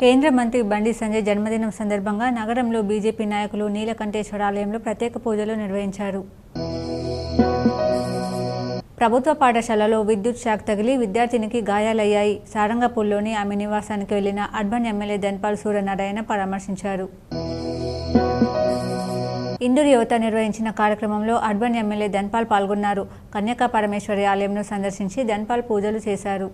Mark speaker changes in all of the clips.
Speaker 1: కేంద్ర మంత్రి బండి సంజయ్ జన్మదినం సందర్భంగా నగరంలో బీజేపీ నాయకులు నీలకంఠేశ్వర ఆలయంలో ప్రత్యేక పూజలు నిర్వహించారు. ప్రభుత్వ పాఠశాలలో విద్యుత్ షాక్ తగిలి విద్యార్థినికి గాయాలయ్యాయి. సారంగపూర్లోని ఆమె నివాసానికి వెళ్లిన అర్బన్ ఎమ్మెల్యే ధన్పాల్ సూర్యనారాయణ పరామర్శించారు. ఇందూరు యువత నిర్వహించిన కార్యక్రమంలో అర్బన్ ఎమ్మెల్యే ధన్పాల్ పాల్గొన్నారు. కన్యకా పరమేశ్వరి ఆలయంను సందర్శించి ధన్పాల్ పూజలు చేశారు.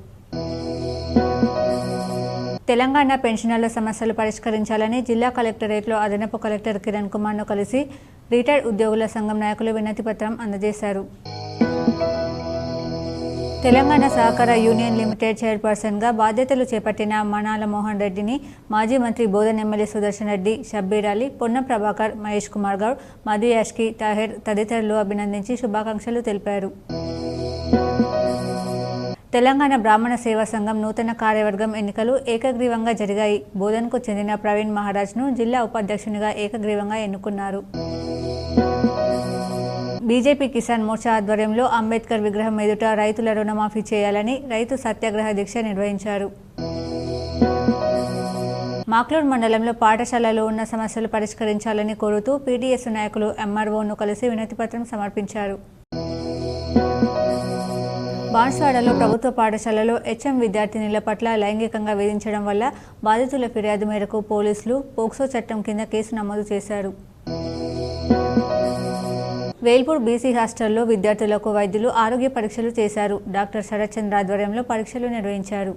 Speaker 1: తెలంగాణ పెన్షనర్ల సమస్యలు పరిష్కరించాలని జిల్లా కలెక్టరేట్లో అదనపు కలెక్టర్ కిరణ్ కుమార్ను కలిసి రిటైర్డ్ ఉద్యోగుల సంఘం నాయకులు వినతి పత్రం అందజేశారు. తెలంగాణ సహకార యూనియన్ లిమిటెడ్ చైర్పర్సన్గా బాధ్యతలు చేపట్టిన మనాల మోహన్ రెడ్డిని మాజీ మంత్రి బోధన్ ఎమ్మెల్యే సుదర్శన్ రెడ్డి, షబ్బీర్ అలీ, పొన్నం ప్రభాకర్, మహేష్ కుమార్ గౌడ్, మధు యాష్కి, తాహెర్ తదితరులు అభినందించి శుభాకాంక్షలు తెలిపారు. తెలంగాణ బ్రాహ్మణ సేవా సంఘం నూతన కార్యవర్గం ఎన్నికలు ఏకగ్రీవంగా జరిగాయి. బోధన్కు చెందిన ప్రవీణ్ మహారాజ్ను జిల్లా ఉపాధ్యక్షునిగా ఏకగ్రీవంగా ఎన్నుకున్నారు. బీజేపీ కిసాన్ మోర్చా ఆధ్వర్యంలో అంబేద్కర్ విగ్రహం ఎదుట రైతుల రుణమాఫీ చేయాలని రైతు సత్యాగ్రహ దీక్ష నిర్వహించారు. మాక్లూర్ మండలంలో పాఠశాలలో ఉన్న సమస్యలు పరిష్కరించాలని కోరుతూ పీడీఎస్ నాయకులు ఎంఆర్ఓను కలిసి వినతిపత్రం సమర్పించారు. బాన్స్వాడలో ప్రభుత్వ పాఠశాలలో హెచ్ఎం విద్యార్థినుల పట్ల లైంగికంగా వేధించడం వల్ల బాధితుల ఫిర్యాదు మేరకు పోలీసులు పోక్సో చట్టం కింద కేసు నమోదు చేశారు. వేల్పూర్ బీసీ హాస్టల్లో విద్యార్థులకు వైద్యులు ఆరోగ్య పరీక్షలు చేశారు. డాక్టర్ శరత్ చంద్ర ఆధ్వర్యంలో పరీక్షలు నిర్వహించారు.